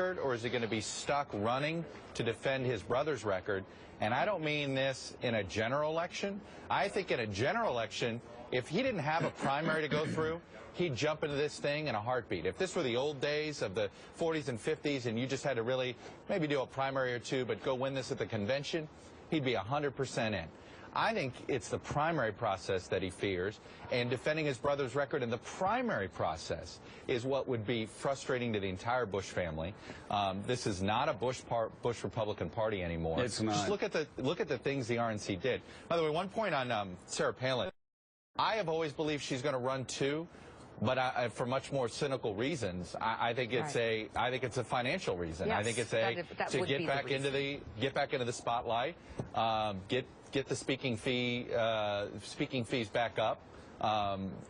or is he going to be stuck running to defend his brother's record? And I don't mean this in a general election. I think in a general election, if he didn't have a primary to go through, he'd jump into this thing in a heartbeat. If this were the old days of the 40s and 50s and you just had to really maybe do a primary or two but go win this at the convention, he'd be 100% in. I think it's the primary process that he fears, and defending his brother's record in the primary process is what would be frustrating to the entire Bush family. This is not a Bush Republican Party anymore. It's not. Just look at the things the RNC did. By the way, one point on Sarah Palin. I have always believed she's going to run too, but for much more cynical reasons. I think it's a financial reason. Yes, I think it's to get back into the spotlight, get the speaking fees back up.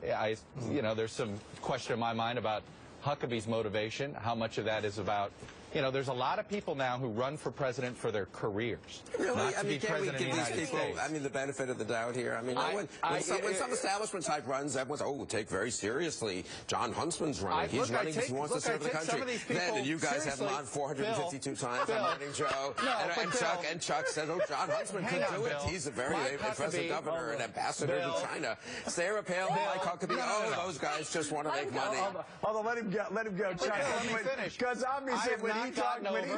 There's some question in my mind about Huckabee's motivation. How much of that is about, there's a lot of people now who run for president for their careers. Really? Not to be Can't we president give of the these United people, States. the benefit of the doubt here? When some establishment type runs, everyone's, take very seriously. John Huntsman's running. He's running because he wants to serve the country. And you guys have him on 452 times. I'm running Joe. And Chuck said, John Huntsman could do it. He's a very impressive governor and ambassador to China. Sarah Palin, Mike Huckabee, those guys just want to make money. Although let him go, Chuck. Because obviously when he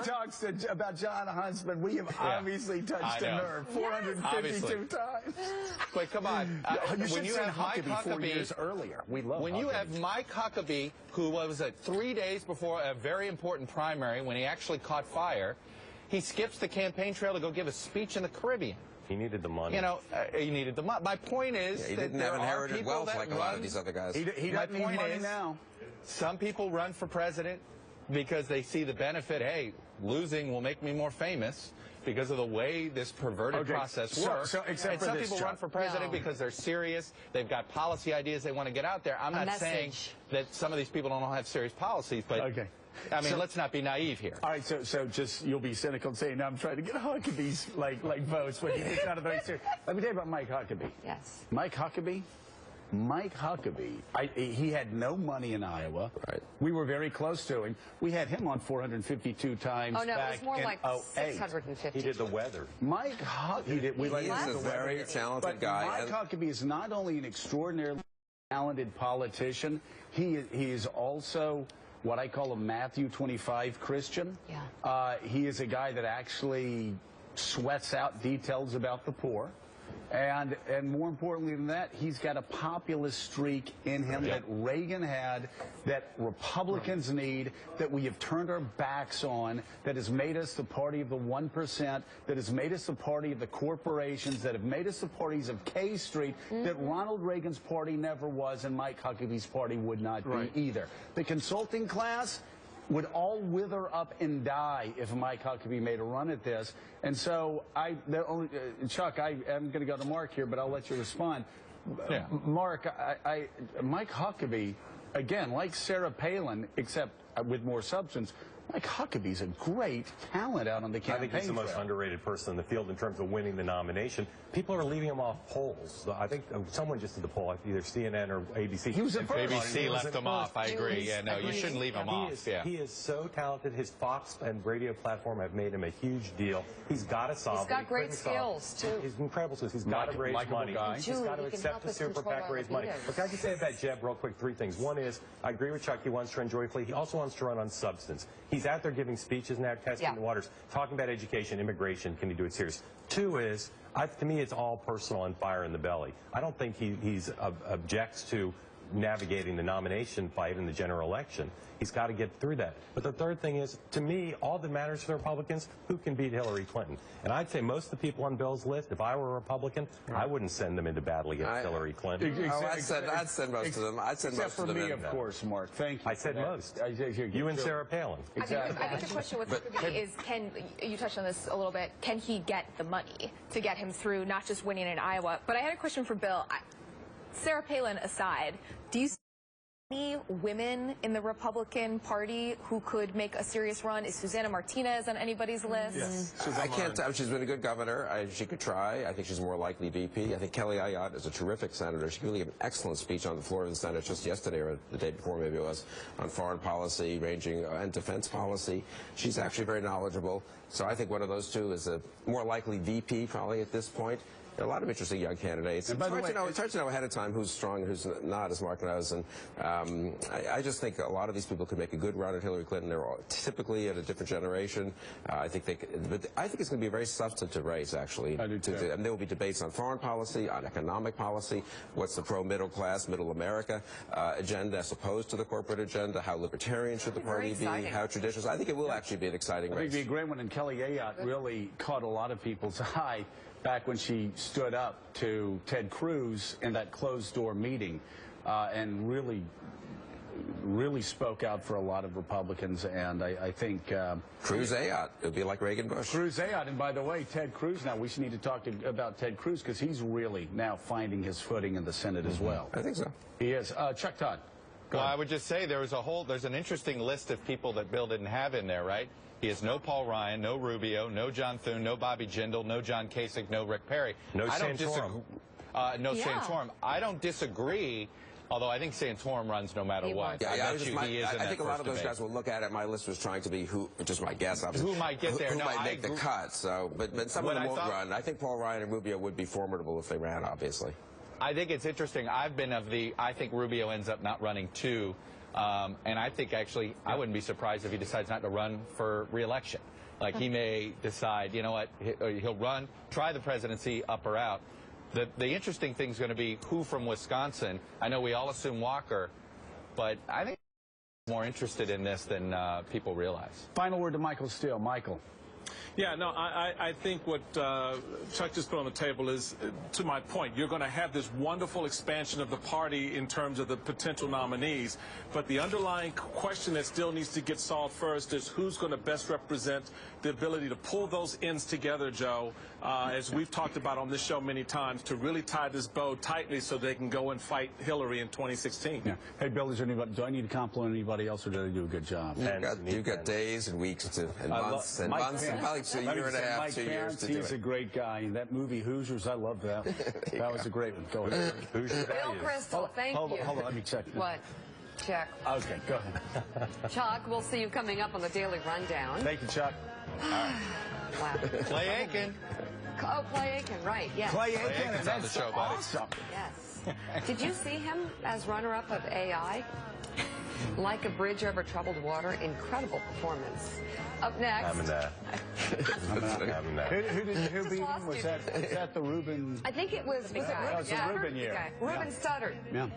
talks about John Huntsman, we have obviously touched a nerve 452 times. But come on, when you have Mike Huckabee 4 years earlier, we love when Huckabee. You have Mike Huckabee, who was at 3 days before a very important primary when he actually caught fire, he skips the campaign trail to go give a speech in the Caribbean. He needed the money. He needed the money. My point is he that didn't there have are inherited people wealth that like a lot of these other guys. He doesn't need money now. Some people run for president because they see the benefit, hey, losing will make me more famous because of the way this perverted process works. So except for some this, people run for president because they're serious, they've got policy ideas they want to get out there. I'm not saying that some of these people don't have serious policies, but let's not be naive here. All right, so just you'll be cynical and say, no, I'm trying to get Huckabee's like votes when he gets out of very serious. Let me tell you about Mike Huckabee. Yes. Mike Huckabee, he had no money in Iowa. Right. We were very close to him. We had him on 452 times. Oh, no, back it was more in like 650. He did the weather. Mike Huckabee, he is a very talented guy. Mike Huckabee is not only an extraordinarily talented politician, he is also what I call a Matthew 25 Christian. Yeah. He is a guy that actually sweats out details about the poor. And more importantly than that, he's got a populist streak in him that Reagan had, that Republicans need, that we have turned our backs on, that has made us the party of the 1%, that has made us the party of the corporations, that have made us the parties of K Street, that Ronald Reagan's party never was, and Mike Huckabee's party would not be either. The consulting class would all wither up and die if Mike Huckabee made a run at this. And so, Chuck, I am going to go to Mark here, but I'll let you respond. Yeah. Mark, Mike Huckabee, again, like Sarah Palin, except with more substance, Mike Huckabee's a great talent out on the campaign. I think he's the most underrated person in the field in terms of winning the nomination. People are leaving him off polls. I think someone just did the poll, either CNN or ABC. He was in first. ABC left him off. I agree. Yeah, no, you shouldn't leave him off. He is so talented. His Fox and radio platform have made him a huge deal. He's got to solve. He's got great skills too. He's incredible skills. He's got to raise money. He's got to accept the super PAC to raise money. But can I just say about Jeb real quick? 3 things. One is, I agree with Chuck. He wants to run joyfully. He also wants to run on substance. He's out there giving speeches now, testing the waters, talking about education, immigration. Can he do it serious? 2 is, to me, it's all personal and fire in the belly. I don't think he objects to navigating the nomination fight in the general election. He's got to get through that. But the third thing is, to me, all that matters for the Republicans, who can beat Hillary Clinton? And I'd say most of the people on Bill's list, if I were a Republican, I wouldn't send them into battle against Hillary Clinton. I'd send most of them. I'd send most of them in. Except for me, of course, Mark. Thank you. I said most. You and Sarah Palin. Exactly. I think the question with Huckabee is, you touched on this a little bit, can he get the money to get him through, not just winning in Iowa? But I had a question for Bill. Sarah Palin aside, do you Any women in the Republican Party who could make a serious run? Is Susana Martinez on anybody's list? Yes. I can't tell. She's been a good governor. She could try. I think she's more likely VP. I think Kelly Ayotte is a terrific senator. She really gave an excellent speech on the floor of the Senate just yesterday, or the day before maybe it was, on foreign policy, ranging and defense policy. She's actually very knowledgeable. So I think one of those two is a more likely VP probably at this point. There are a lot of interesting young candidates. It's hard to know ahead of time who's strong and who's not, as Mark knows. And I just think a lot of these people could make a good run at Hillary Clinton. They're all typically at a different generation. I think it's going to be a very substantive race, actually. I do too. And there will be debates on foreign policy, on economic policy, what's the pro-middle class, middle America agenda as opposed to the corporate agenda, how libertarian should the party be, how traditional. I think it will actually be an exciting race. I think it'd be a great one, and Kelly Ayotte really caught a lot of people's eye back when she stood up to Ted Cruz in that closed-door meeting and really spoke out for a lot of Republicans. And I think Cruz Ayotte, it would be like Reagan Bush. Cruz Ayotte, and by the way, Ted Cruz. Now we should need to talk about Ted Cruz because he's really now finding his footing in the Senate as well. I think so. He is. Chuck Todd. Well, I would just say there's an interesting list of people that Bill didn't have in there, right? He has no Paul Ryan, no Rubio, no John Thune, no Bobby Jindal, no John Kasich, no Rick Perry. No Santorum. No Santorum. I don't disagree, although I think Santorum runs no matter what. Yeah, I think a lot of those guys will look at it. My list was trying to be just my guess, obviously. Who might get there? Who might make the cut. So, but some of them won't run. I think Paul Ryan and Rubio would be formidable if they ran, obviously. I think it's interesting. I think Rubio ends up not running too. And I think, actually, I wouldn't be surprised if he decides not to run for re-election. Like, he may decide, you know what, he'll run, try the presidency, up or out. The interesting thing is going to be who from Wisconsin. I know we all assume Walker, but I think he's more interested in this than people realize. Final word to Michael Steele. Michael. Yeah, no, I think what Chuck just put on the table is, to my point, you're going to have this wonderful expansion of the party in terms of the potential nominees, but the underlying question that still needs to get solved first is who's going to best represent the ability to pull those ends together, Joe, as we've talked about on this show many times, to really tie this bow tightly so they can go and fight Hillary in 2016. Yeah. Hey, Bill, is there anybody, do I need to compliment anybody else, or did I do a good job? You've got days and weeks and months and months and probably a year and a half, 2 years to do it. He's a great guy. And that movie Hoosiers, I love that. That was a great one. Go ahead. Bill Kristol, thank you. Hold on, let me check. What? Check. Okay, go ahead. Chuck, we'll see you coming up on the Daily Rundown. Thank you, Chuck. Wow. Clay Aiken. Oh, Clay Aiken, right, yes. Clay Aiken, Aiken's on the show, buddy. Awesome. Yes. Did you see him as runner-up of AI? Like a bridge over troubled water, incredible performance. Up next. I'm in that. Who beat him? Was that the Ruben? I think it was Ruben. Oh, it's the Ruben year. Okay. Ruben stuttered. Yeah.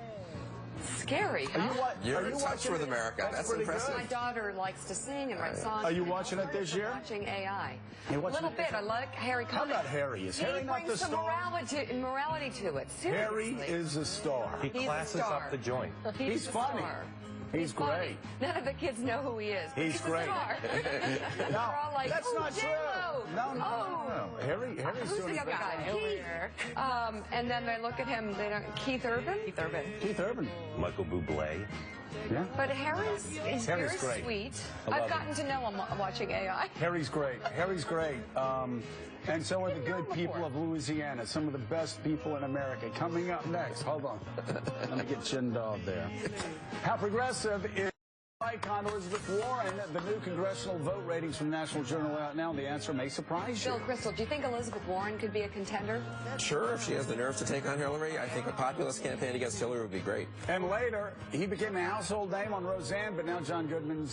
Scary, huh? You're in touch with America. That's impressive. My daughter likes to sing and write songs. Are you watching it this year? Watching AI. You're A watching little bit. I like Harry How coming. about Harry? Is Harry He not the brings some star? morality to it. Seriously. Harry is a star. He He's a classes star. up the joint. He's a funny. star. He's funny. great. None of the kids know who he is. He's great. A star. They're all like, That's oh, not true. J-Lo. No. Harry's Who's doing the other guy? Keith. And then they look at him. They don't. Keith Urban. Keith Urban. Michael Bublé. Yeah. But Harry's very great. sweet. I love I've gotten to know him watching AI. Harry's great. Harry's great. And so are the good people of Louisiana, some of the best people in America. Coming up next. Hold on. Let me get Jindal there. How progressive is icon Elizabeth Warren? The new congressional vote ratings from National Journal out now. The answer may surprise you. Bill Kristol, do you think Elizabeth Warren could be a contender? Sure, if she has the nerve to take on Hillary. I think a populist campaign against Hillary would be great. And later, he became a household name on Roseanne, but now John Goodman's